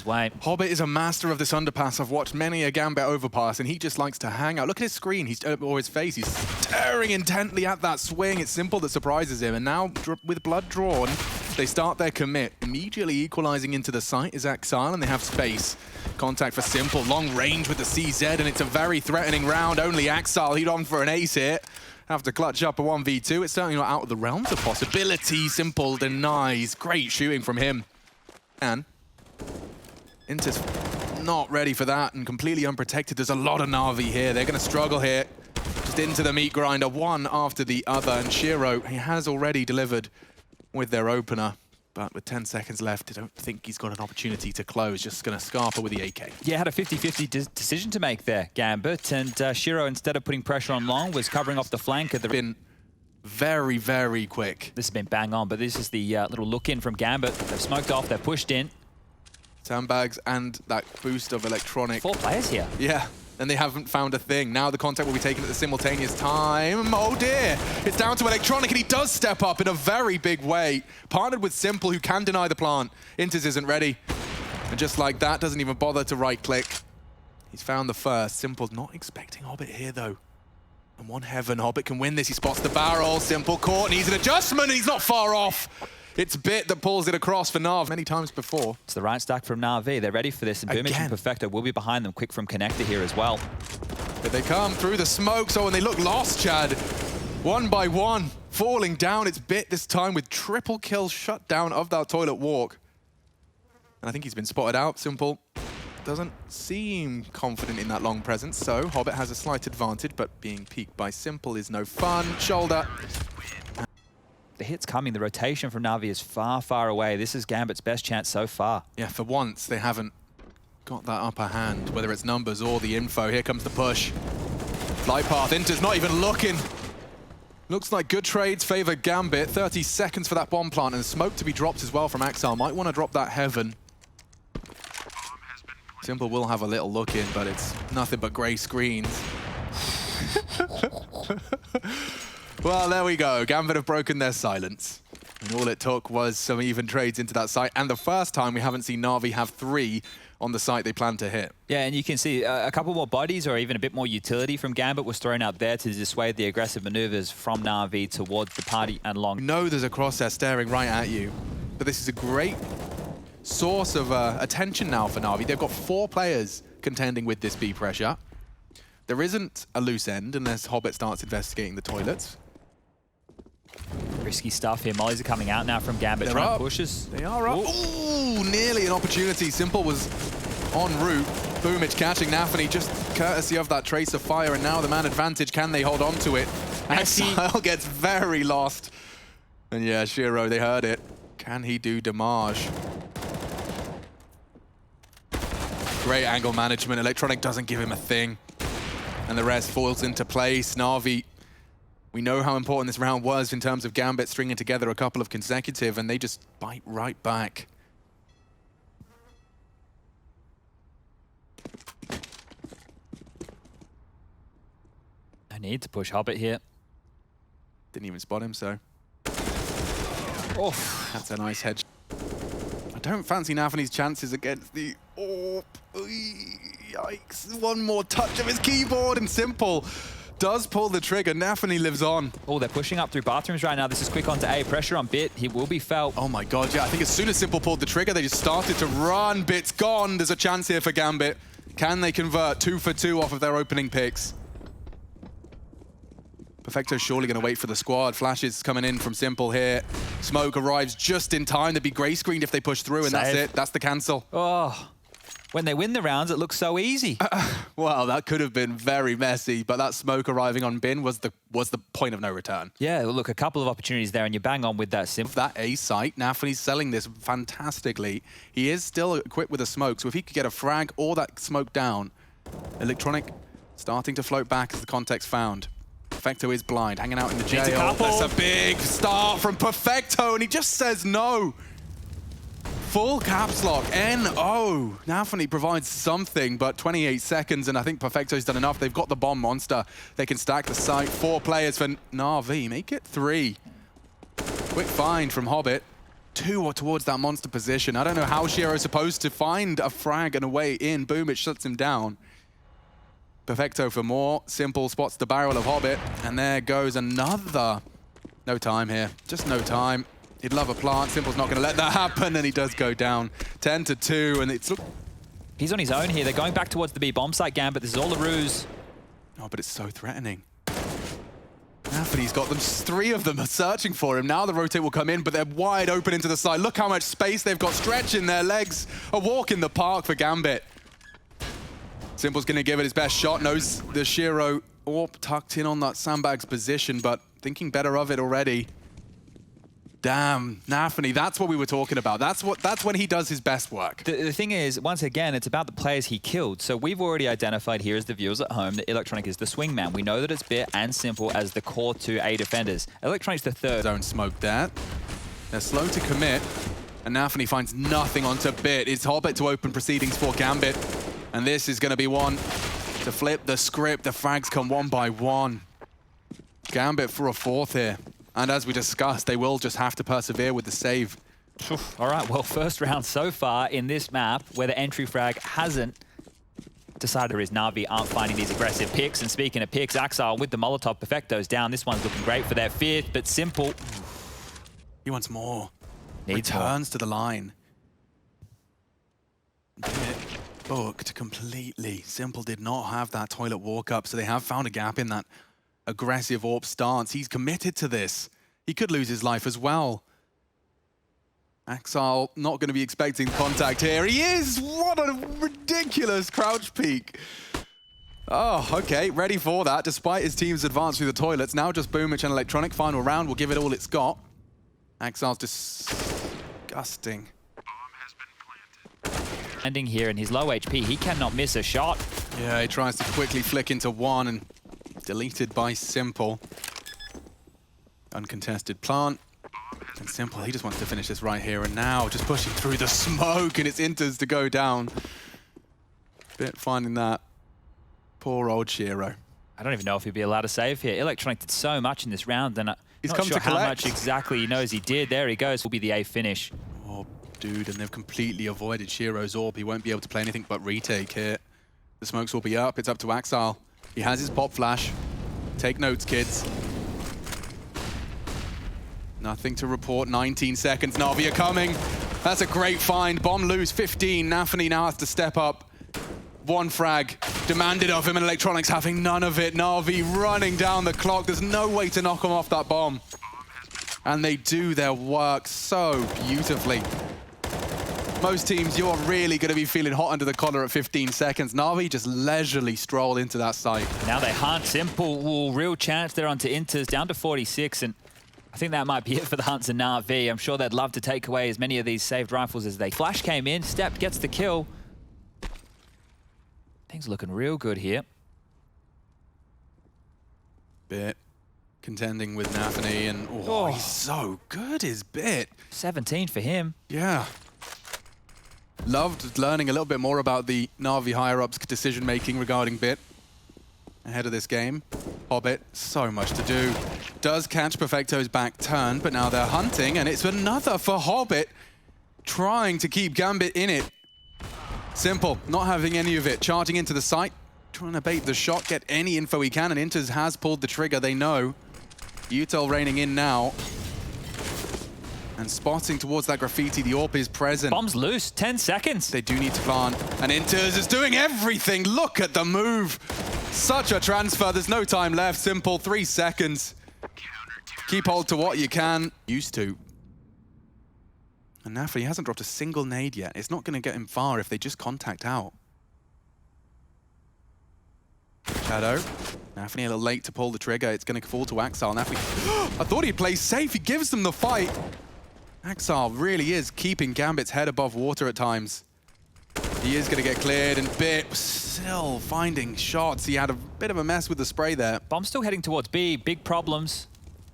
Way. Hobbit is a master of this underpass. I've watched many a Gambit overpass, and he just likes to hang out. Look at his screen, or his face. He's staring intently at that swing. It's Simple that surprises him. And now, with blood drawn, they start their commit. Immediately equalizing into the site is Exile, and they have space. Contact for Simple, long range with the CZ, and it's a very threatening round. Only Exile, he'd on for an ace here. Have to clutch up a 1v2. It's certainly not out of the realms of possibility. Simple denies. Great shooting from him. And interz not ready for that and completely unprotected. There's a lot of NaVi here. They're going to struggle here. Just into the meat grinder, one after the other. And Shiro, he has already delivered with their opener. But with 10 seconds left, I don't think he's got an opportunity to close. Just going to scarper with the AK. Yeah, had a 50-50 decision to make there, Gambit. And Shiro, instead of putting pressure on long, was covering off the flank. At the been very, very quick. This has been bang on, but this is the little look in from Gambit. They've smoked off, they're pushed in. Sandbags and that boost of electronic. 4 players here. Yeah, and they haven't found a thing. Now the contact will be taken at the simultaneous time. Oh dear, it's down to electronic, and he does step up in a very big way. Partnered with Simple, who can deny the plant. interz isn't ready. And just like that, doesn't even bother to right-click. He's found the first. Simple not expecting Hobbit here, though. And one heaven, Hobbit can win this. He spots the barrel. Simple caught, and he's an adjustment, and he's not far off. It's Bit that pulls it across for Nav many times before. It's the right stack from NaVi. They're ready for this, and Boomich and Perfecto will be behind them. Quick from Connector here as well. But they come through the smoke, so when they look lost, Chad. One by one, falling down. It's Bit this time with triple kill shut down of that toilet walk. And I think he's been spotted out. Simple doesn't seem confident in that long presence, so Hobbit has a slight advantage, but being peeked by Simple is no fun. Shoulder. The hit's coming. The rotation from NaVi is far, far away. This is Gambit's best chance so far. Yeah, for once, they haven't got that upper hand, whether it's numbers or the info. Here comes the push. Flight path. interz not even looking. Looks like good trades favor Gambit. 30 seconds for that bomb plant, and smoke to be dropped as well from Exile. Might want to drop that heaven. Simple will have a little look in, but it's nothing but grey screens. Well, there we go. Gambit have broken their silence. And all it took was some even trades into that site. And the first time we haven't seen NaVi have 3 on the site they plan to hit. Yeah, and you can see a couple more bodies or even a bit more utility from Gambit was thrown out there to dissuade the aggressive maneuvers from NaVi towards the party and long. You know there's a crosshair staring right at you. But this is a great source of attention now for NaVi. They've got 4 players contending with this B pressure. There isn't a loose end unless Hobbit starts investigating the toilets. Risky stuff here. Mollies are coming out now from Gambit. They're up. Pushes. They are up. Ooh, nearly an opportunity. Simple was en route. Boomich catching nafany just courtesy of that trace of fire, and now the man advantage. Can they hold on to it? Exile gets very lost. And yeah, Shiro, they heard it. Can he do damage? Great angle management. Electronic doesn't give him a thing. And the rest falls into place. NaVi, we know how important this round was in terms of Gambit stringing together a couple of consecutive, and they just bite right back. No need to push Hobbit here. Didn't even spot him, so. Oh, that's a nice head. I don't fancy nafany's chances against the AWP. Yikes. One more touch of his keyboard, and Simple does pull the trigger. nafany lives on. Oh, they're pushing up through bathrooms right now. This is quick onto A. Pressure on Bit. He will be felt. Oh my god, yeah. I think as soon as Simple pulled the trigger, they just started to run. Bit's gone. There's a chance here for Gambit. Can they convert 2 for 2 off of their opening picks? Perfecto's surely going to wait for the squad. Flashes coming in from Simple here. Smoke arrives just in time. They'd be grey screened if they push through, and that's it. That's the cancel. Oh. When they win the rounds, it looks so easy. Well, that could have been very messy, but that smoke arriving on bin was the point of no return. Yeah, look, a couple of opportunities there, and you bang on with that Simple. That A site, nafany's selling this fantastically. He is still equipped with a smoke, so if he could get a frag or that smoke down, Electronic starting to float back as the context found. Perfecto is blind, hanging out in the jail. That's a big start from Perfecto, and he just says no. Full caps lock, N-O. nafany provides something, but 28 seconds, and I think Perfecto's done enough. They've got the bomb monster. They can stack the site. 4 players for NaVi. Make it 3. Quick find from Hobbit. two towards that monster position. I don't know how Shiro's supposed to find a frag and a way in. Boom, it shuts him down. Perfecto for more. Simple spots the barrel of Hobbit, and there goes another. No time here, just no time. He'd love a plant. Simple's not going to let that happen, and he does go down 10-2, and it's... He's on his own here. They're going back towards the B bomb site, Gambit. This is all a ruse. Oh, but it's so threatening. nafany's got them. 3 of them are searching for him. Now the rotate will come in, but they're wide open into the side. Look how much space they've got stretching their legs. A walk in the park for Gambit. Simple's going to give it his best shot. Knows the Shiro AWP tucked in on that sandbag's position, but thinking better of it already. Damn, nafany, that's what we were talking about. That's when he does his best work. The thing is, once again, it's about the players he killed. So we've already identified here as the viewers at home that Electronic is the swingman. We know that it's Bit and Simple as the core 2A defenders. Electronic's the third. Zone smoke there. They're slow to commit, and nafany finds nothing onto Bit. It's Hobbit to open proceedings for Gambit, and this is going to be one to flip the script. The frags come one by one. Gambit for a 4th here. And as we discussed, they will just have to persevere with the save. All right, well, first round so far in this map where the entry frag hasn't decided there is NaVi aren't finding these aggressive picks. And speaking of picks, Axile with the Molotov, Perfecto's down. This one's looking great for their 5th, but Simple. He wants more. Needs Returns to the line. Booked completely. Simple did not have that toilet walk up, so they have found a gap in that aggressive AWP stance. He's committed to this. He could lose his life as well. Axile not going to be expecting contact here. He is! What a ridiculous crouch peek. Oh, okay, ready for that. Despite his team's advance through the toilets, now just Boomich and Electronic. Final round will give it all it's got. Axile's disgusting. Ending here in his low HP, he cannot miss a shot. Yeah, he tries to quickly flick into one and deleted by Simple. Uncontested plant. And Simple, he just wants to finish this right here and now. Just pushing through the smoke, and it's interz to go down. Bit finding that. Poor old Shiro. I don't even know if he'd be allowed to save here. Electronic did so much in this round, and I'm not sure how much exactly he knows he did. There he goes. Will be the A finish. Oh, dude, and they've completely avoided Shiro's AWP. He won't be able to play anything but retake here. The smokes will be up. It's up to Axile. He has his pop flash. Take notes, kids. Nothing to report. 19 seconds. NaVi are coming. That's a great find. Bomb loose. 15. nafany now has to step up. 1 frag demanded of him, and Electronics having none of it. NaVi running down the clock. There's no way to knock him off that bomb. And they do their work so beautifully. Most teams, you're really going to be feeling hot under the collar at 15 seconds. NaVi just leisurely stroll into that site. Now they hunt. Simple. Ooh, real chance they're onto interz, down to 46. And I think that might be it for the Hunts and NaVi. I'm sure they'd love to take away as many of these saved rifles as they. Flash came in. Stepped, gets the kill. Things looking real good here. Bit contending with nafany, and he's so good, his Bit. 17 for him. Yeah. Loved learning a little bit more about the NaVi higher-ups decision-making regarding Bit ahead of this game. Hobbit, so much to do. Does catch Perfecto's back turn, but now they're hunting, and it's another for Hobbit, trying to keep Gambit in it. Simple, not having any of it. Charging into the site, trying to bait the shot, get any info he can, and interz has pulled the trigger, they know. Utel raining in now. And spotting towards that graffiti, the AWP is present. Bomb's loose, 10 seconds. They do need to plant, and interz is doing everything. Look at the move. Such a transfer, there's no time left. Simple, 3 seconds. Keep hold to what you can. Used to. And nafany hasn't dropped a single nade yet. It's not going to get him far if they just contact out. Shadow. nafany a little late to pull the trigger. It's going to fall to Axile. nafany. I thought he'd play safe. He gives them the fight. Axile really is keeping Gambit's head above water at times. He is going to get cleared, and Bit still finding shots. He had a bit of a mess with the spray there. Bomb's still heading towards B. Big problems.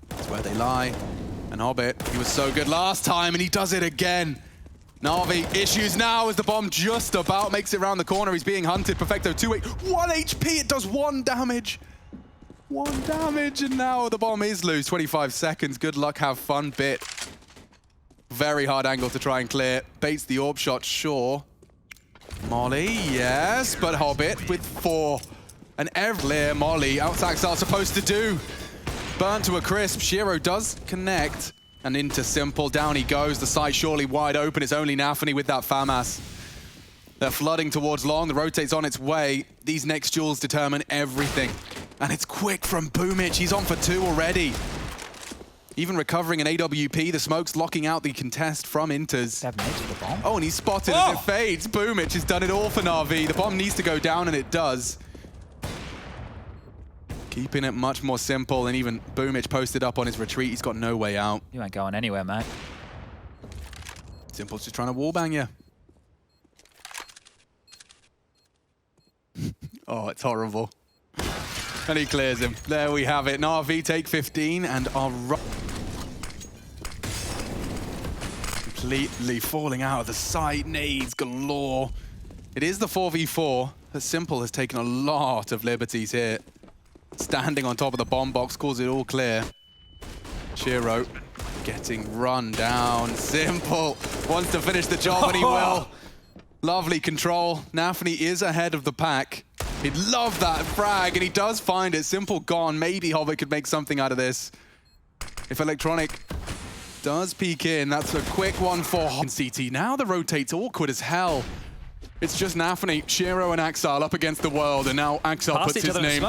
That's where they lie. And Hobbit, he was so good last time, and he does it again. NaVi issues now as the bomb just about makes it around the corner. He's being hunted. Perfecto 1 HP. It does 1 damage. 1 damage, and now the bomb is loose. 25 seconds. Good luck. Have fun, Bit. Very hard angle to try and clear. Baits the orb shot, sure. Molly, yes, but Hobbit with 4. And every Molly, Outsax are supposed to do. Burnt to a crisp. Shiro does connect. And into Simple, down he goes. The site surely wide open. It's only nafany with that FAMAS. They're flooding towards long. The rotate's on its way. These next duels determine everything. And it's quick from Boomich. He's on for 2 already. Even recovering an AWP, the smoke's locking out the contest from interz. The bomb. Oh, and he's spotted as it fades. Boomich has done it all for NaVi. The bomb needs to go down, and it does. Keeping it much more simple, and even Boomich posted up on his retreat. He's got no way out. You ain't going anywhere, mate. Simple's just trying to wallbang you. Oh, it's horrible. And he clears him. There we have it. NaVi take 15 and are completely falling out of the sight. Nades galore. It is the 4v4. But Simple has taken a lot of liberties here. Standing on top of the bomb box, calls it all clear. Shiro getting run down. Simple wants to finish the job, and he will. Lovely control. nafany is ahead of the pack. He'd love that frag, and he does find it. Simple gone. Maybe Hobbit could make something out of this. If Electronic does peek in, that's a quick one for CT. Now the rotate's awkward as hell. It's just nafany, Shiro, and Axel up against the world, and now Axel puts his name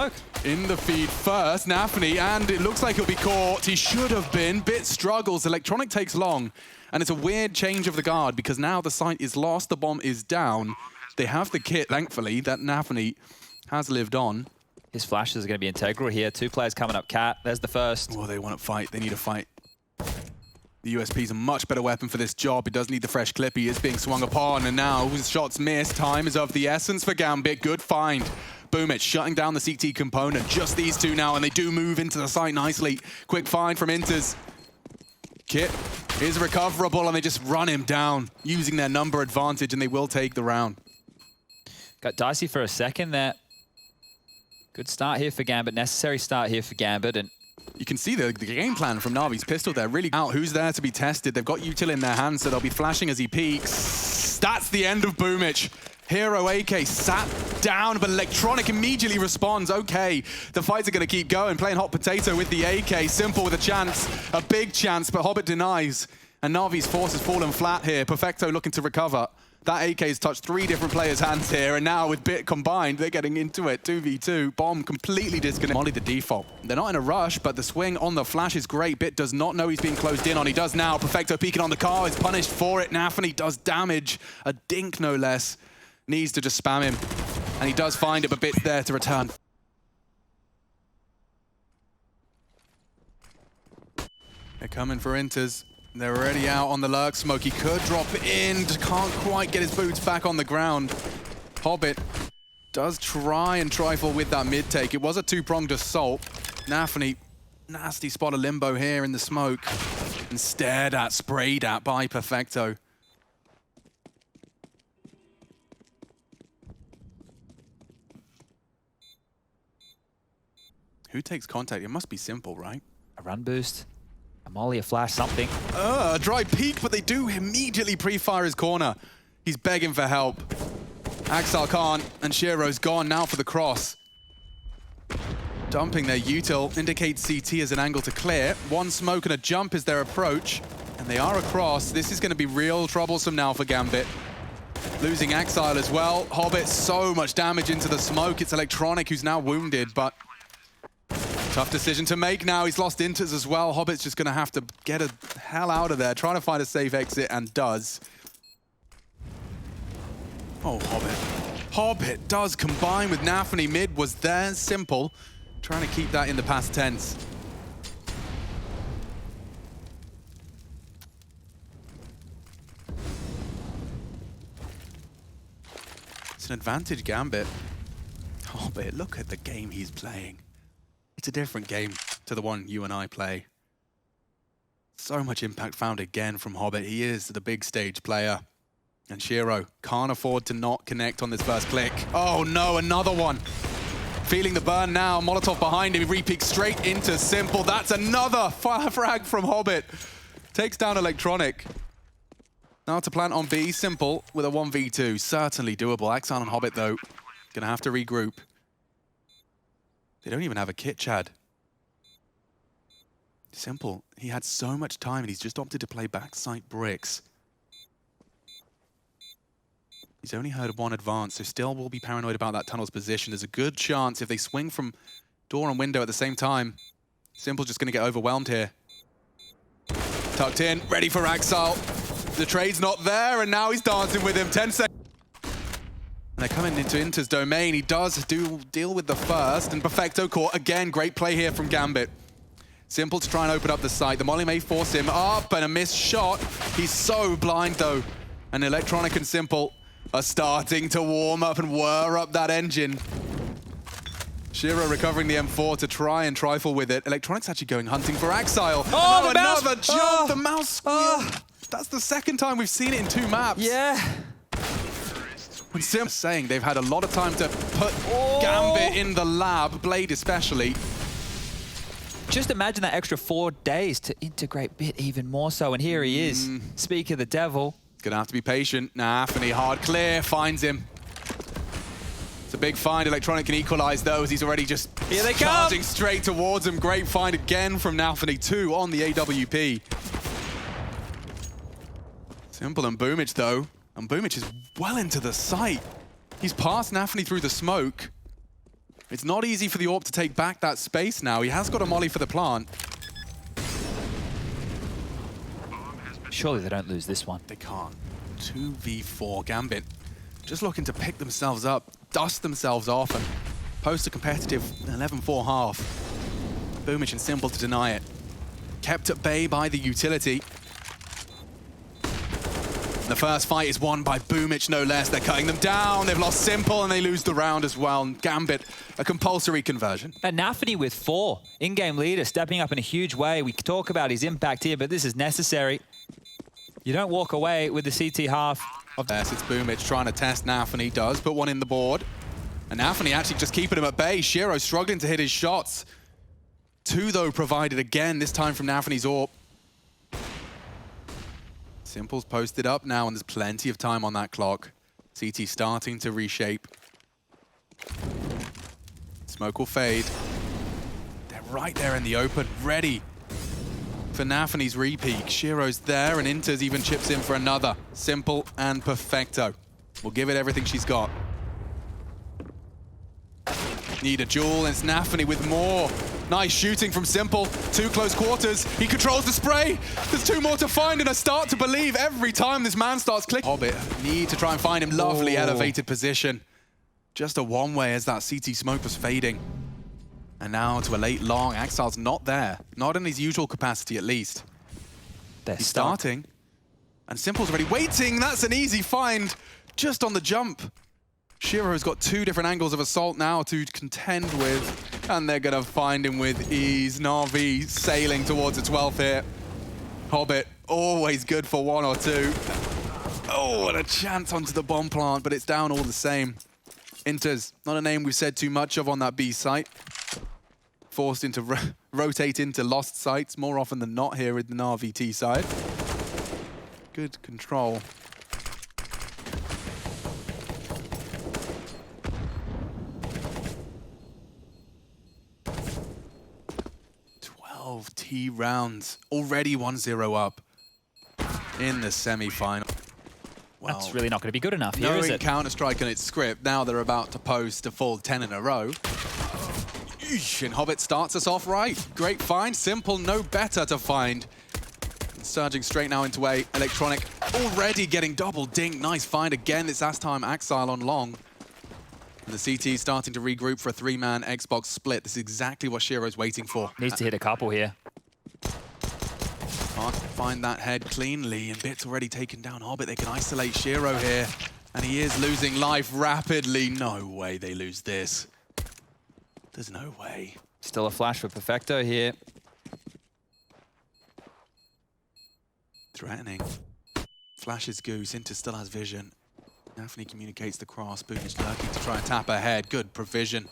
in the feed first. nafany, and it looks like he'll be caught. He should have been. Bit struggles. Electronic takes long, and it's a weird change of the guard because now the site is lost, the bomb is down. They have the kit, thankfully, that nafany has lived on. His flashes are going to be integral here. 2 players coming up cat. There's the first. Oh, they want to fight. They need to fight. The USP is a much better weapon for this job. It does need the fresh clip. He is being swung upon, and now his shots missed. Time is of the essence for Gambit. Good find. Boomich shutting down the CT component. Just these 2 now, and they do move into the site nicely. Quick find from interz. Kit is recoverable, and they just run him down, using their number advantage, and they will take the round. Got dicey for a second there. Good start here for Gambit. Necessary start here for Gambit, and you can see the game plan from NaVi's pistol there. Really out. Who's there to be tested? They've got util in their hands, so they'll be flashing as he peeks. That's the end of Boomich. Hero AK sat down, but Electronic immediately responds. Okay, the fights are going to keep going. Playing hot potato with the AK. Simple with a chance, a big chance, but Hobbit denies. And NaVi's force has fallen flat here. Perfecto looking to recover. That AK's touched 3 different players' hands here, and now with Bit combined, they're getting into it. 2v2, bomb completely disconnected. Molly the default. They're not in a rush, but the swing on the flash is great. Bit does not know he's being closed in on. He does now. Perfecto peeking on the car, is punished for it. nafany does damage, a dink no less. Needs to just spam him, and he does find it, but Bit's there to return. They're coming for interz. They're already out on the lurk smoke. He could drop in, just can't quite get his boots back on the ground. Hobbit does try and trifle with that mid take. It was a 2-pronged assault. nafany, nasty spot of limbo here in the smoke. And stared at, sprayed at by Perfecto. Who takes contact? It must be Simple, right? a run boost. A molly, a flash, something. A dry peek, but they do immediately pre-fire his corner. He's begging for help. Axel can't, and Shiro's gone now for the cross. Dumping their util indicates CT as an angle to clear. 1 smoke and a jump is their approach, and they are across. This is going to be real troublesome now for Gambit. Losing Axel as well. Hobbit, so much damage into the smoke. It's Electronic who's now wounded, but tough decision to make now. He's lost interz as well. Hobbit's just going to have to get the hell out of there, trying to find a safe exit, and does. Oh, Hobbit. Hobbit does combine with nafany. Mid was there, Simple. Trying to keep that in the past tense. It's an advantage, Gambit. Hobbit, look at the game he's playing. It's a different game to the one you and I play. So much impact found again from Hobbit. He is the big stage player. And Shiro can't afford to not connect on this first click. Oh no, another one. Feeling the burn now. Molotov behind him. He re-peeks straight into Simple. That's another frag from Hobbit. Takes down Electronic. Now to plant on B, simple, with a 1v2. Certainly doable. Exile and Hobbit, though, gonna have to regroup. They don't even have a kit, Chad. Simple. He had so much time, and he's just opted to play backside bricks. He's only heard one advance, so still will be paranoid about that tunnel's position. There's a good chance if they swing from door and window at the same time, Simple just gonna get overwhelmed here. Tucked in, ready for Axile. The trade's not there, and now he's dancing with him. 10 seconds. And they're coming into interz domain. He does deal with the first, and Perfecto caught again. Great play here from Gambit. Simple to try and open up the site. The molly may force him up, and a missed shot. He's so blind, though. And Electronic and Simple are starting to warm up and whir up that engine. Shiro recovering the M4 to try and trifle with it. Electronic's actually going hunting for Axile. Oh, another jump! The mouse squeal! That's the second time we've seen it in 2 maps. Yeah. And Simple saying they've had a lot of time to put Gambit in the lab, Blade especially. Just imagine that extra 4 days to integrate Bit even more so, and here he is. Speak of the devil. Gonna have to be patient. nafany, hard clear, finds him. It's a big find. Electronic can equalize those. He's already just charging straight towards him. Great find again from nafany, 2 on the AWP. Simple and Boomich, though. And Boomich is well into the site. He's passed nafany through the smoke. It's not easy for the AWP to take back that space now. He has got a molly for the plant. Surely they don't lose this one. They can't. 2v4 Gambit. Just looking to pick themselves up, dust themselves off, and post a competitive 11-4 half. Boomich and Simple to deny it. Kept at bay by the utility. The first fight is won by Boomich, no less. They're cutting them down. They've lost Simple, and they lose the round as well. And Gambit, a compulsory conversion. And nafany with 4. In-game leader stepping up in a huge way. We talk about his impact here, but this is necessary. You don't walk away with the CT half. Yes, it's Boomich trying to test nafany. Does put one in the board. And nafany actually just keeping him at bay. Shiro struggling to hit his shots. 2, though, provided again, this time from nafany's AWP. Simple's posted up now, and there's plenty of time on that clock. CT starting to reshape. Smoke will fade. They're right there in the open, ready for nafany's repeat. Shiro's there, and interz even chips in for another. Simple and Perfecto. We'll give it everything she's got. Need a duel, and it's nafany with more. Nice shooting from Simple. 2 close quarters. He controls the spray. There's 2 more to find, and I start to believe every time this man starts clicking. Hobbit need to try and find him. Lovely elevated position. Just a one-way as that CT smoke was fading. And now to a late long. Axile's not there. Not in his usual capacity, at least. He's starting. And Simple's already waiting. That's an easy find just on the jump. Shiro's got 2 different angles of assault now to contend with, and they're gonna find him with ease. NaVi sailing towards a 12th here. Hobbit, always good for 1 or 2. Oh, and a chance onto the bomb plant, but it's down all the same. interz, not a name we've said too much of on that B site. Forced into rotate into lost sites more often than not here in the NaVi T side. Good control. T rounds, already 1-0 up in the semi-final. Well, that's really not going to be good enough here, is it? Counter-Strike on its script. Now they're about to post a full 10 in a row. Eesh, and Hobbit starts us off right. Great find. Simple, no better to find. Surging straight now into A. Electronic already getting double dink. Nice find again. This last time Axile on long. And the CT starting to regroup for a 3-man Xbox split. This is exactly what Shiro's waiting for. Needs to hit a couple here. Can't find that head cleanly, and Bit's already taken down Hobbit. They can isolate Shiro here, and he is losing life rapidly. No way they lose this. There's no way. Still a flash for Perfecto here. Threatening. Flashes goose, interz still has vision. nafany communicates the cross. Boomich lurking to try and tap ahead. Good provision.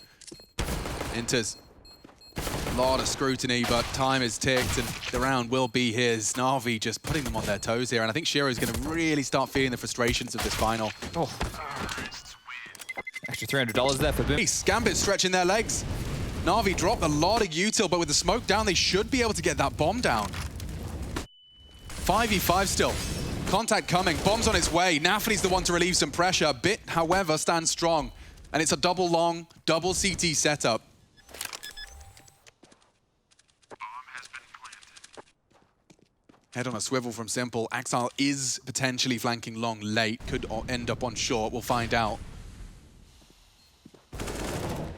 interz A lot of scrutiny, but time is ticked and the round will be his. NaVi just putting them on their toes here, and I think Shiro's going to really start feeling the frustrations of this final. Oh. Extra $300 there for Boom. Gambit stretching their legs. NaVi dropped a lot of util, but with the smoke down, they should be able to get that bomb down. 5v5 still. Contact coming, bomb's on its way. nafany's the one to relieve some pressure. Bit, however, stands strong. And it's a double long, double CT setup. Head on a swivel from Simple. Axile is potentially flanking long late. Could end up on short. We'll find out.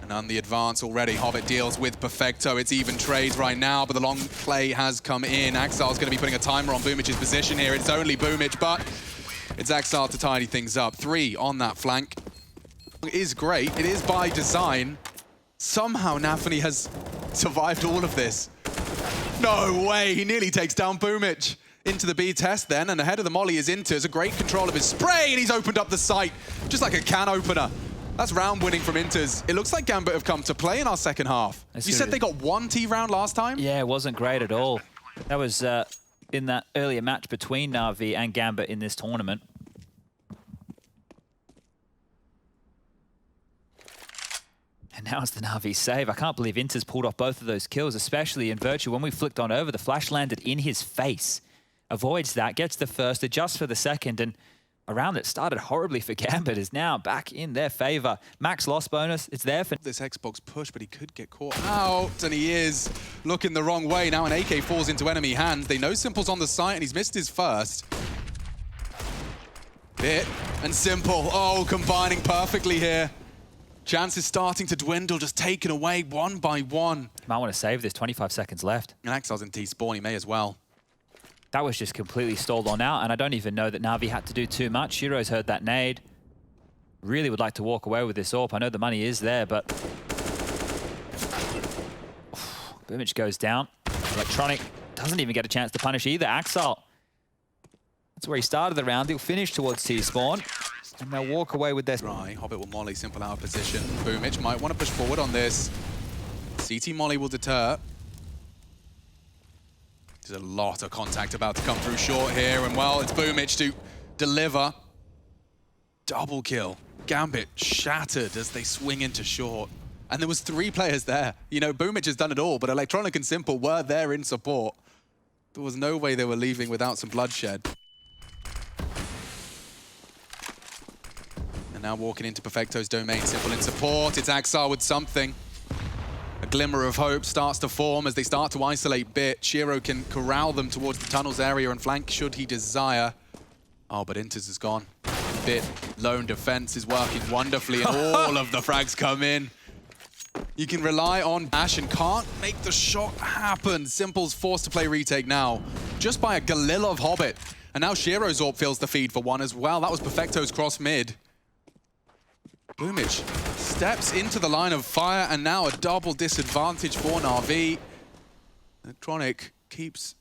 And on the advance already, Hobbit deals with Perfecto. It's even trades right now, but the long play has come in. Axile's going to be putting a timer on Boomich's position here. It's only Boomich, but it's Axile to tidy things up. 3 on that flank. It is great. It is by design. Somehow nafany has survived all of this. No way, he nearly takes down Boomich. Into the B test then, and ahead of the molly is interz. A great control of his spray, and he's opened up the site, just like a can opener. That's round winning from interz. It looks like Gambit have come to play in our second half. You said they got 1 T round last time? Yeah, it wasn't great at all. That was in that earlier match between NaVi and Gambit in this tournament. And now it's the NaVi save. I can't believe interz pulled off both of those kills, especially in Virtue. When we flicked on over, the flash landed in his face. Avoids that, gets the first, adjusts for the second, and a round that started horribly for Gambit is now back in their favor. Max loss bonus, it's there for this Xbox push, but he could get caught out, and he is looking the wrong way. Now an AK falls into enemy hands. They know Simple's on the site, and he's missed his first. Bit and Simple, oh, combining perfectly here. Chance is starting to dwindle, just taken away one by one. Might want to save this, 25 seconds left. And Axile's in T-spawn, he may as well. That was just completely stalled on out, and I don't even know that NaVi had to do too much. Shiro's heard that nade. Really would like to walk away with this AWP. I know the money is there, but... Boomich goes down. Electronic doesn't even get a chance to punish either. Axile. That's where he started the round. He'll finish towards T-spawn. And they'll walk away with their... Right, Hobbit will molly, Simple out of position. Boomich might want to push forward on this. CT molly will deter. There's a lot of contact about to come through short here, and well, it's Boomich to deliver. Double kill. Gambit shattered as they swing into short. And there was 3 players there. You know, Boomich has done it all, but Electronic and Simple were there in support. There was no way they were leaving without some bloodshed. Now walking into Perfecto's domain, Simple in support. It's Axile with something. A glimmer of hope starts to form as they start to isolate Bit. Shiro can corral them towards the tunnels area and flank should he desire. Oh, but interz is gone. Bit lone defense is working wonderfully, and all of the frags come in. You can rely on Ash and can't make the shot happen. Simple's forced to play retake now, just by a Galil of Hobbit. And now Shiro's AWP fills the feed for one as well. That was Perfecto's cross mid. Boomich steps into the line of fire, and now a double disadvantage for NaVi. Electronic keeps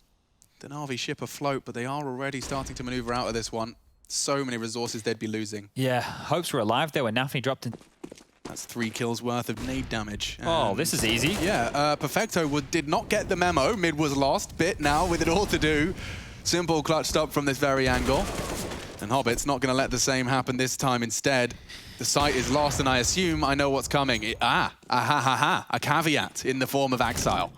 the NaVi ship afloat, but they are already starting to maneuver out of this one. So many resources they'd be losing. Yeah, hopes were alive there when nafany dropped in. That's 3 kills worth of nade damage. Oh, this is easy. Yeah, Perfecto did not get the memo. Mid was lost. Bit now with it all to do. Simple clutched up from this very angle. And Hobbit's not going to let the same happen this time. Instead, the site is lost, and I assume I know what's coming. A caveat in the form of Axile.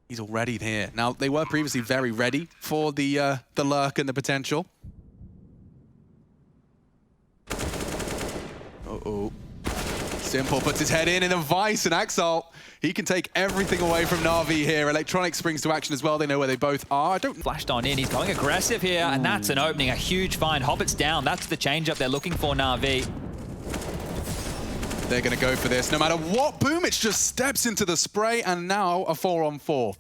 He's already here. Now, they were previously very ready for the lurk and the potential. Uh-oh. Simple puts his head in a vice, and Axile, he can take everything away from NaVi here. Electronic springs to action as well. They know where they both are. Flashed on in. He's going aggressive here, and that's an opening, a huge find. Hobbit's down. That's the change-up they're looking for, NaVi. They're going to go for this no matter what. Boomich just steps into the spray, and now a 4-on-4.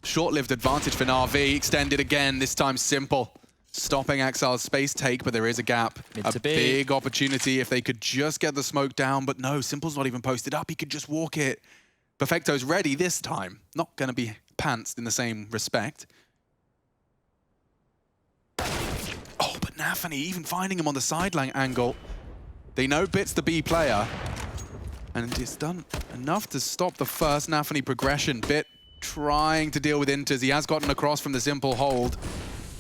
Short-lived advantage for NaVi. Extended again, this time Simple. Stopping Axile's space take, but there is a gap. A big opportunity if they could just get the smoke down, but no, Simple's not even posted up. He could just walk it. Perfecto's ready this time. Not going to be pantsed in the same respect. Oh, but nafany even finding him on the sideline angle. They know Bit's the B player. And it's done enough to stop the first nafany progression. Bit trying to deal with interz. He has gotten across from the Simple hold.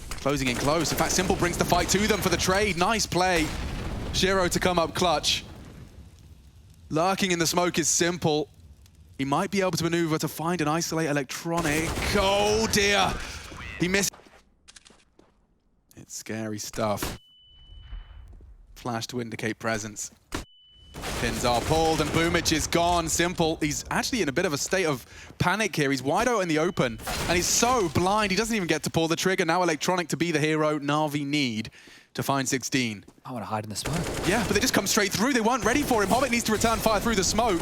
Closing in close. In fact, Simple brings the fight to them for the trade. Nice play. Shiro to come up clutch. Lurking in the smoke is Simple. He might be able to maneuver to find and isolate Electronic. Oh dear. He missed. It's scary stuff. Flash to indicate presence. Pins are pulled and Boomich is gone. Simple, he's actually in a bit of a state of panic here. He's wide out in the open and he's so blind he doesn't even get to pull the trigger. Now Electronic to be the hero NaVi need to find 16. I want to hide in the smoke. Yeah, but they just come straight through. They weren't ready for him. Hobbit needs to return fire through the smoke.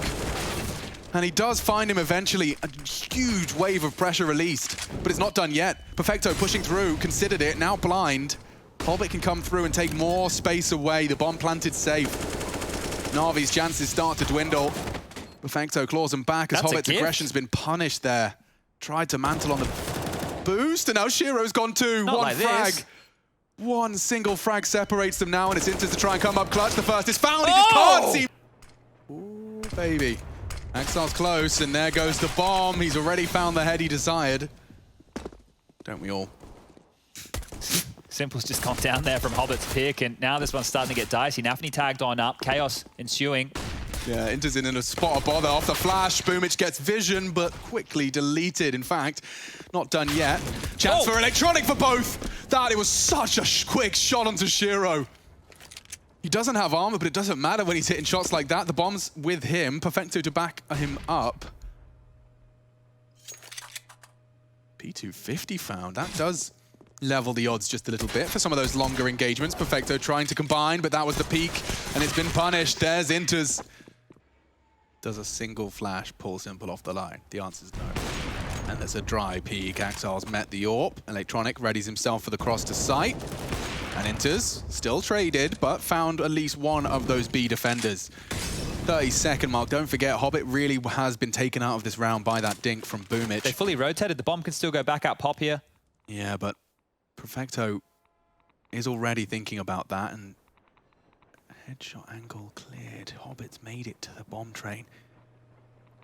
And he does find him eventually. A huge wave of pressure released, but it's not done yet. Perfecto pushing through, considered it, now blind. Hobbit can come through and take more space away. The bomb planted safe. NaVi's chances start to dwindle. Perfecto claws him back as Hobbit's aggression's been punished there. Tried to mantle on the boost, and now Shiro's gone too. Not one like frag. This. One single frag separates them now, and it's interz to try and come up clutch. The first is found, he just can't see. Ooh, baby. Axel's close, and there goes the bomb. He's already found the head he desired. Don't we all? Simple's just gone down there from Hobbit's pick, and now this one's starting to get dicey. nafany tagged on up, chaos ensuing. Yeah, interz in a spot of bother off the flash. Boomich gets vision, but quickly deleted. In fact, not done yet. Chance for Electronic for both. That, it was such a quick shot onto Shiro. He doesn't have armor, but it doesn't matter when he's hitting shots like that. The bomb's with him. Perfecto to back him up. P250 found. That does level the odds just a little bit for some of those longer engagements. Perfecto trying to combine, but that was the peak, and it's been punished. There's interz. Does a single flash pull Simple off the line? The answer's no. And there's a dry peek. Axel's met the AWP. Electronic readies himself for the cross to sight. And interz still traded, but found at least one of those B defenders. 30-second mark. Don't forget, Hobbit really has been taken out of this round by that dink from Boomich. They fully rotated. The bomb can still go back out pop here. Yeah, but Perfecto is already thinking about that, and headshot angle cleared. Hobbit's made it to the bomb train.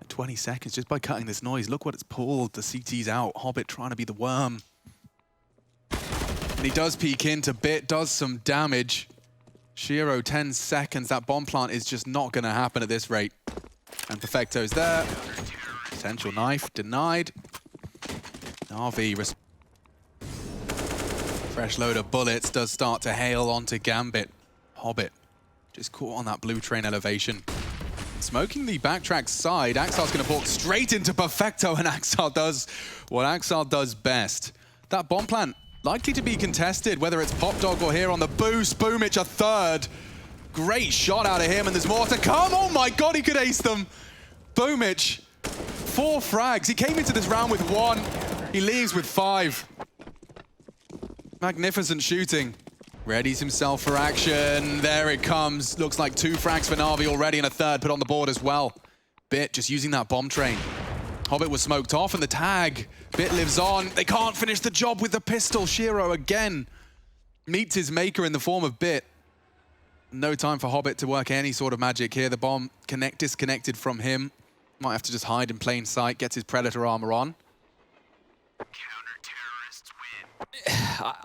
20 seconds just by cutting this noise. Look what it's pulled. The CT's out. Hobbit trying to be the worm. And he does peek into Bit, does some damage. Shiro, 10 seconds. That bomb plant is just not going to happen at this rate. And Perfecto's there. Potential knife denied. NaVi, fresh load of bullets does start to hail onto Gambit. Hobbit just caught on that blue train elevation. Smoking the backtrack side, Axel's going to walk straight into Perfecto, and Axel does what Axel does best. That bomb plant likely to be contested, whether it's Pop Dog or here on the boost. Boomich a third. Great shot out of him, and there's more to come. Oh my god, he could ace them. Boomich, 4 frags. He came into this round with 1. He leaves with 5. Magnificent shooting. Readies himself for action. There it comes. Looks like 2 frags for NaVi already, and a third put on the board as well. Bit just using that bomb train. Hobbit was smoked off, and the tag. Bit lives on. They can't finish the job with the pistol. Shiro again meets his maker in the form of Bit. No time for Hobbit to work any sort of magic here. The bomb disconnected from him. Might have to just hide in plain sight. Gets his Predator armor on.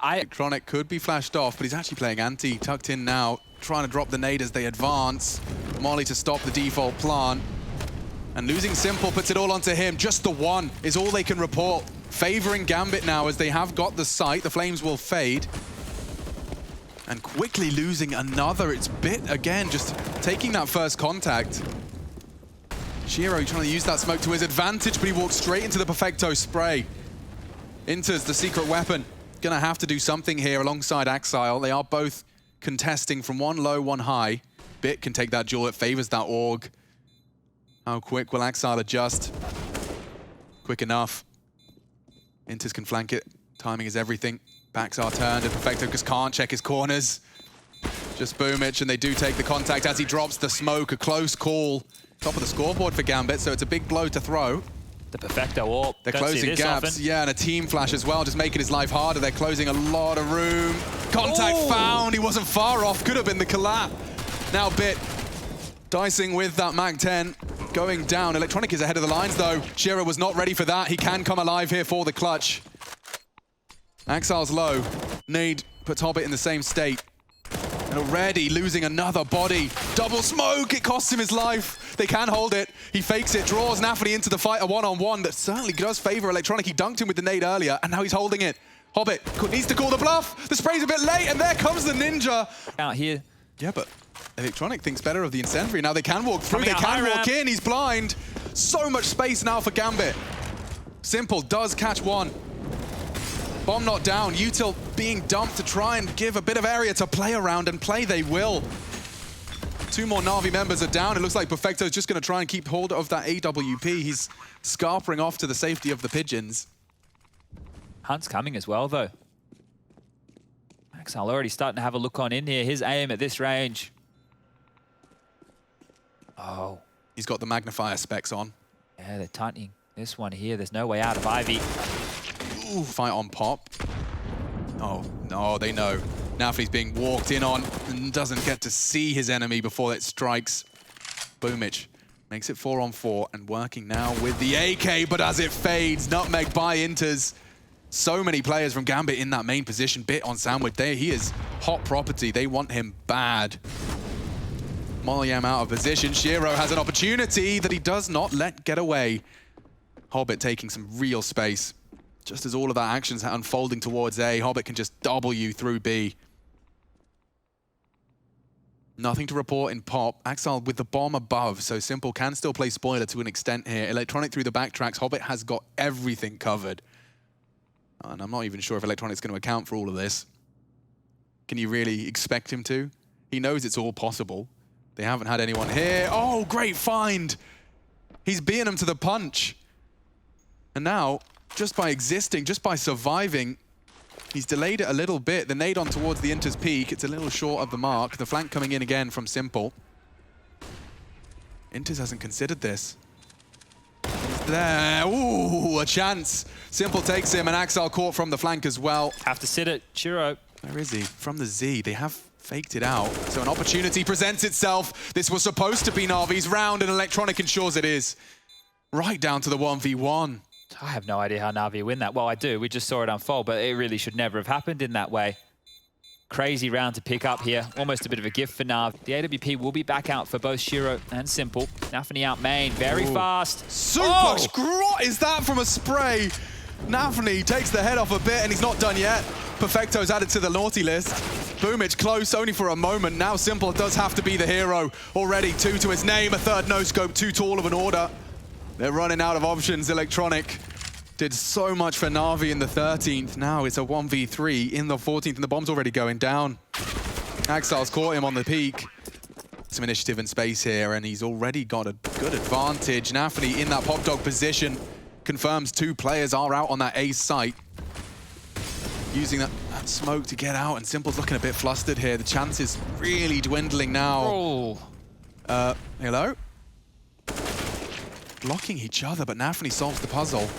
Electronic could be flashed off, but he's actually playing anti. Tucked in now, trying to drop the nade as they advance. Molly to stop the default plant. And losing Simple puts it all onto him. Just the one is all they can report. Favoring Gambit now as they have got the sight. The flames will fade. And quickly losing another. It's Bit again, just taking that first contact. Shiro trying to use that smoke to his advantage, but he walks straight into the Perfecto spray. interz the secret weapon. Gonna have to do something here alongside Axile. They are both contesting from one low, one high. Bit can take that duel. It favors that AUG. How quick will Axile adjust? Quick enough. interz can flank it. Timing is everything. Backs are turned, and Perfecto just can't check his corners. Just Boomich, and they do take the contact as he drops the smoke. A close call. Top of the scoreboard for Gambit, so it's a big blow to throw. The Perfecto AWP. They're closing gaps. Often. Yeah, and a team flash as well, just making his life harder. They're closing a lot of room. Contact found. He wasn't far off. Could have been the collab. Now Bit Dicing with that Mag 10, going down. Electronic is ahead of the lines though. Shiro was not ready for that. He can come alive here for the clutch. Axile's low. Nade puts Hobbit in the same state. And already losing another body. Double smoke, it costs him his life. They can hold it. He fakes it, draws nafany into the fight, a one-on-one that certainly does favor Electronic. He dunked him with the nade earlier, and now he's holding it. Hobbit needs to call the bluff. The spray's a bit late, and there comes the ninja. Out here. Yeah, but Electronic thinks better of the incendiary. Now they can walk through, they can walk in, he's blind. So much space now for Gambit. Simple does catch one. Bomb not down, Util being dumped to try and give a bit of area to play around, and play they will. 2 more NaVi members are down. It looks like Perfecto's just going to try and keep hold of that AWP. He's scarpering off to the safety of the pigeons. Hunt's coming as well, though. Axel already starting to have a look on in here. His aim at this range. Oh. He's got the magnifier specs on. Yeah, they're tightening this one here. There's no way out of Ivy. Ooh, fight on Pop. Oh, no, they know. nafany's being walked in on and doesn't get to see his enemy before it strikes. Boomich makes it 4-on-4 and working now with the AK, but as it fades, nutmeg by interz. So many players from Gambit in that main position. Bit on Sandwich there. He is hot property. They want him bad. Molyam out of position. Shiro has an opportunity that he does not let get away. Hobbit taking some real space. Just as all of that action's unfolding towards A, Hobbit can just W through B. Nothing to report in Pop. Axel with the bomb above, so Simple can still play spoiler to an extent here. Electronic through the backtracks. Hobbit has got everything covered. And I'm not even sure if Electronic's going to account for all of this. Can you really expect him to? He knows it's all possible. They haven't had anyone here. Oh, great find! He's beating him to the punch. And now, just by existing, just by surviving, he's delayed it a little bit. The nade on towards the interz peak. It's a little short of the mark. The flank coming in again from Simple. interz hasn't considered this. There, ooh, a chance. Simple takes him, and Axel caught from the flank as well. Have to sit it, Shiro. Where is he? From the Z. They have faked it out. So an opportunity presents itself. This was supposed to be NaVi's round, and Electronic ensures it is. Right down to the 1v1. I have no idea how NaVi win that. Well, I do. We just saw it unfold, but it really should never have happened in that way. Crazy round to pick up here. Almost a bit of a gift for Nav. The AWP will be back out for both Shiro and Simple. nafany out main, very fast. Super What is that from a spray? nafany takes the head off a bit, and he's not done yet. Perfecto's added to the naughty list. Boomich close, only for a moment. Now Simple does have to be the hero. Already 2 to his name, a third no-scope, too tall of an order. They're running out of options. Electronic did so much for NaVi in the 13th. Now it's a 1v3 in the 14th, and the bomb's already going down. Axel's caught him on the peak. Some initiative and space here, and he's already got a good advantage. nafany in that pop dog position confirms 2 players are out on that A site. Using that smoke to get out, and Simple's looking a bit flustered here. The chance is really dwindling now. Hello? Blocking each other, but nafany solves the puzzle.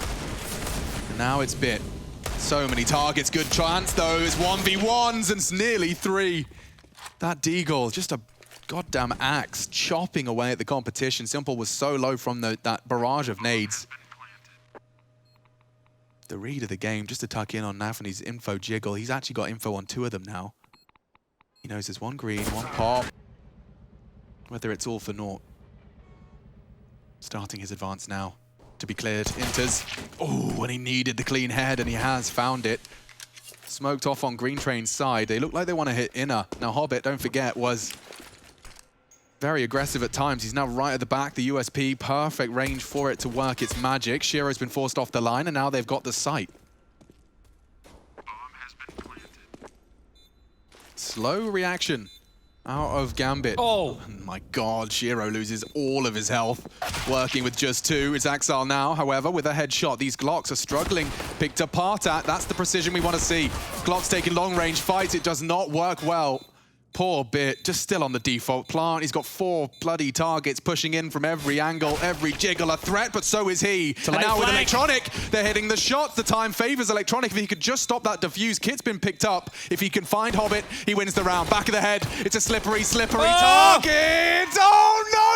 And now it's Bit. So many targets, good chance though. It's 1v1s and it's nearly 3. That Deagle, just a goddamn axe, chopping away at the competition. Simple was so low from that barrage of nades. The read of the game, just to tuck in on nafany's info jiggle. He's actually got info on 2 of them now. He knows there's 1 green, 1 pop. Whether it's all for naught. Starting his advance now to be cleared. interz. Oh, when he needed the clean head, and he has found it. Smoked off on Green Train's side. They look like they want to hit inner. Now Hobbit, don't forget, was very aggressive at times. He's now right at the back. The USP, perfect range for it to work its magic. Shiro's been forced off the line, and now they've got the site. Slow reaction out of Gambit. Oh my god, Shiro loses all of his health. Working with just 2. It's Axel now, however, with a headshot. These Glocks are struggling. Picked apart at. That's the precision we want to see. Glock's taking long-range fights. It does not work well. Poor Bit, just still on the default plant. He's got 4 bloody targets pushing in from every angle, every jiggle a threat, but so is he. And now with Electronic, they're hitting the shots. The time favors Electronic. If he could just stop that defuse, Kit's been picked up. If he can find Hobbit, he wins the round. Back of the head, it's a slippery target! Oh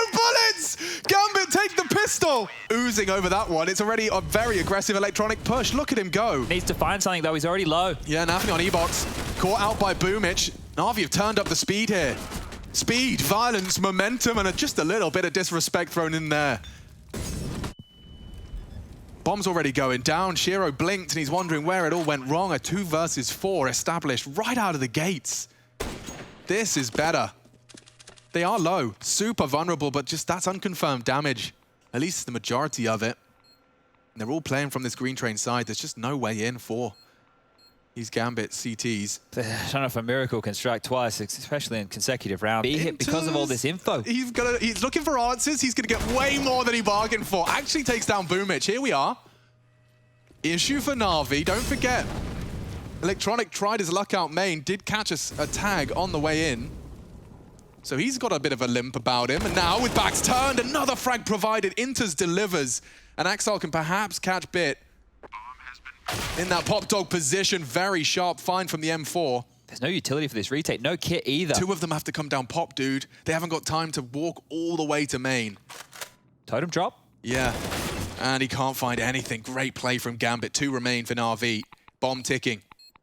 freezing over that one. It's already a very aggressive electronic push. Look at him go. Needs to find something, though. He's already low. Yeah, nafany on E-Box. Caught out by Boomich. NaVi have turned up the speed here. Speed, violence, momentum, and just a little bit of disrespect thrown in there. Bomb's already going down. Shiro blinked, and he's wondering where it all went wrong. A 2 versus 4 established right out of the gates. This is better. They are low, super vulnerable, but just that's unconfirmed damage. At least the majority of it. And they're all playing from this green train side. There's just no way in for these Gambit CTs. I don't know if a miracle can strike twice, especially in consecutive rounds. Be hit because of all this info. He's looking for answers. He's going to get way more than he bargained for. Actually takes down Boomich. Here we are. Issue for NaVi. Don't forget, Electronic tried his luck out main, did catch a tag on the way in. So he's got a bit of a limp about him. And now with backs turned, another frag provided. interz delivers. And Axel can perhaps catch Bit in that pop dog position. Very sharp find from the M4. There's no utility for this retake, no kit either. 2 of them have to come down pop, dude. They haven't got time to walk all the way to main. Totem drop? Yeah. And he can't find anything. Great play from Gambit. 2 remain for NaVi. Bomb ticking.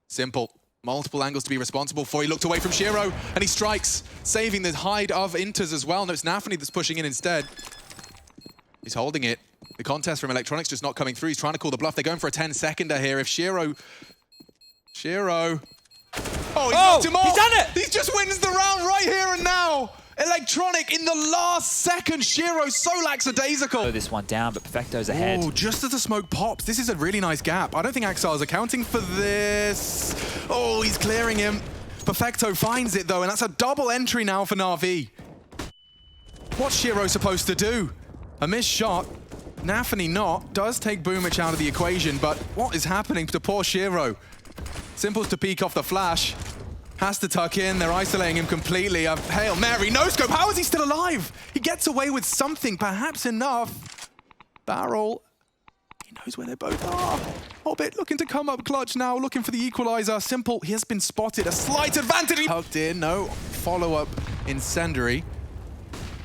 Simple. Multiple angles to be responsible for. He looked away from Shiro, and he strikes, saving the hide of interz as well. No, it's nafany that's pushing in instead. He's holding it. The contest from Electronics just not coming through. He's trying to call the bluff. They're going for a 10-seconder here. If Shiro... Oh, he's knocked him off! He's done it! He just wins the round right here and now! Electronic in the last second. Shiro so lackadaisical. Slow this one down, but Perfecto's ahead. Oh, just as the smoke pops. This is a really nice gap. I don't think Axel is accounting for this. Oh, he's clearing him. Perfecto finds it, though, and that's a double entry now for NaVi. What's Shiro supposed to do? A missed shot. nafany not. Does take Boomich out of the equation, but what is happening to poor Shiro? Simple's to peek off the flash. Has to tuck in. They're isolating him completely. A Hail Mary. No scope. How is he still alive? He gets away with something, perhaps enough. Barrel. He knows where they both are. Hobbit looking to come up clutch now, looking for the equalizer. Simple. He has been spotted. A slight advantage. Tucked in. No follow-up incendiary.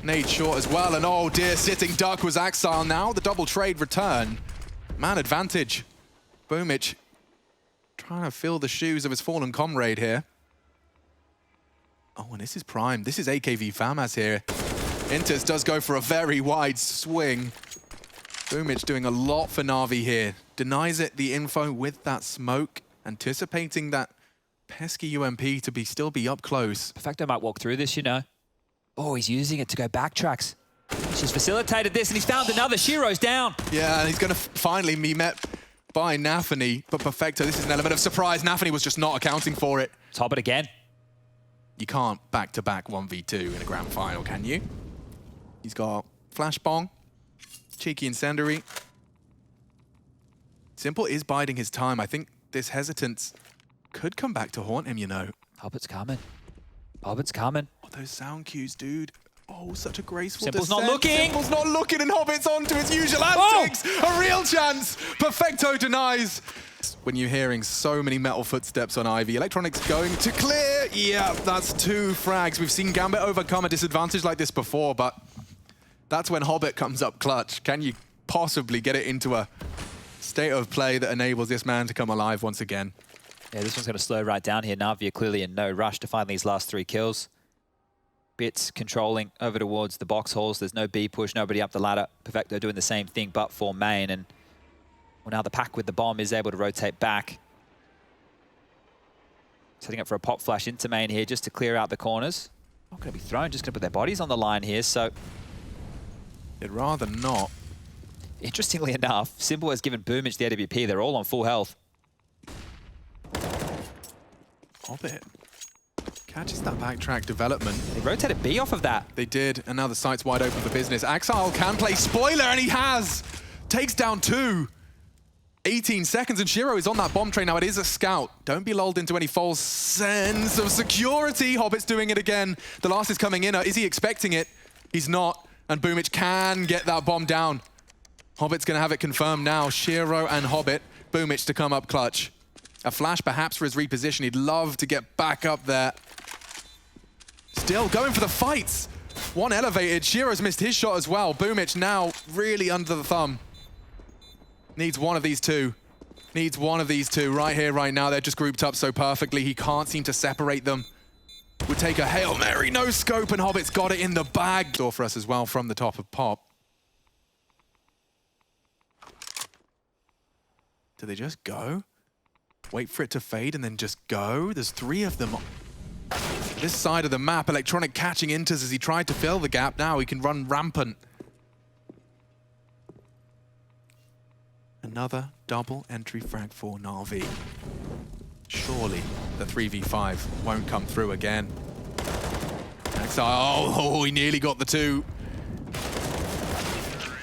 Nade short as well. And oh dear, sitting duck was Axel now. The double trade return. Man advantage. Boomich trying to fill the shoes of his fallen comrade here. Oh, and this is prime. This is AKV Famaz here. interz does go for a very wide swing. Boomich doing a lot for NaVi here. Denies it the info with that smoke, anticipating that pesky UMP to still be up close. Perfecto might walk through this, you know. Oh, he's using it to go backtracks. He's just facilitated this, and he's found another. Shiro's down. Yeah, and he's going to finally be met by nafany, but Perfecto, this is an element of surprise. nafany was just not accounting for it. It's Hobbit again. You can't back-to-back 1v2 in a grand final, can you? He's got flash bong, cheeky incendiary. Simple is biding his time. I think this hesitance could come back to haunt him, you know. Hobbit's coming. Hobbit's coming. Oh, those sound cues, dude. Oh, such a graceful Simple's descent. not looking. Simple's not looking, and Hobbit's on to his usual antics. A real chance. Perfecto denies. When you're hearing so many metal footsteps on Ivy, Electronics going to clear. Yeah, that's 2 frags. We've seen Gambit overcome a disadvantage like this before, but that's when Hobbit comes up clutch. Can you possibly get it into a state of play that enables this man to come alive once again? Yeah, this one's going to slow right down here. NaVi are clearly in no rush to find these last 3 kills. Bits controlling over towards the box halls. There's no B push, nobody up the ladder. Perfecto doing the same thing, but for main. And well, now the pack with the bomb is able to rotate back. Setting up for a pop flash into main here just to clear out the corners. Not going to be thrown, just going to put their bodies on the line here, so... They'd rather not. Interestingly enough, Simple has given Boomich the AWP. They're all on full health. Hobbit catches that backtrack development. They rotated B off of that. They did, and now the site's wide open for business. Axel can play spoiler, and he has! Takes down 2. 18 seconds, and Shiro is on that bomb train now. It is a scout. Don't be lulled into any false sense of security. Hobbit's doing it again. The last is coming in. Is he expecting it? He's not, and Boomich can get that bomb down. Hobbit's going to have it confirmed now. Shiro and Hobbit. Boomich to come up clutch. A flash perhaps for his reposition. He'd love to get back up there. Still going for the fights. One elevated. Shiro's missed his shot as well. Boomich now really under the thumb. Needs one of these two. Needs one of these two right here, right now. They're just grouped up so perfectly. He can't seem to separate them. Would take a Hail Mary, no scope, and Hobbit's got it in the bag. Door for us as well from the top of Pop. Do they just go? Wait for it to fade and then just go? There's 3 of them. This side of the map, Electronic catching interz as he tried to fill the gap. Now he can run rampant. Another double entry frag for NaVi. Surely the 3v5 won't come through again. Oh, he nearly got the 2.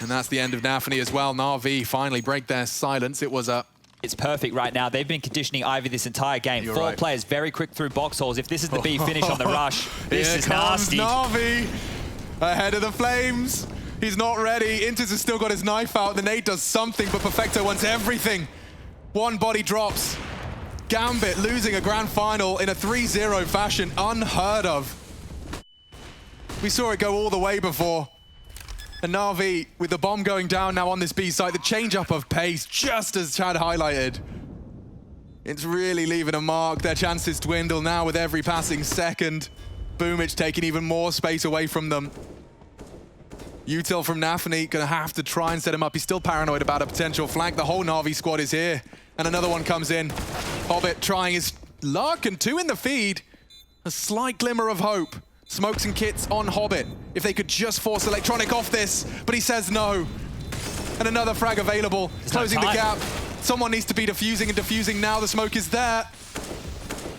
And that's the end of nafany as well. NaVi finally break their silence. It was a... It's perfect right now. They've been conditioning Ivy this entire game. You're 4 right. players very quick through box holes. If this is the B finish on the rush, this Here is comes nasty. NaVi ahead of the flames. He's not ready. interz has still got his knife out. The nade does something, but Perfecto wants everything. 1 body drops. Gambit losing a grand final in a 3-0 fashion, unheard of. We saw it go all the way before. And NaVi, with the bomb going down now on this B site, the change up of pace, just as Chad highlighted. It's really leaving a mark. Their chances dwindle now with every passing second. Boomich taking even more space away from them. Util from nafany gonna have to try and set him up. He's still paranoid about a potential flank. The whole NaVi squad is here. And another one comes in. Hobbit trying his luck, and 2 in the feed. A slight glimmer of hope. Smokes and kits on Hobbit. If they could just force Electronic off this, but he says no. And another frag available, closing the gap. Someone needs to be defusing and defusing now. The smoke is there.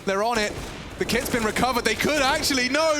They're on it. The kit's been recovered. They could actually, no.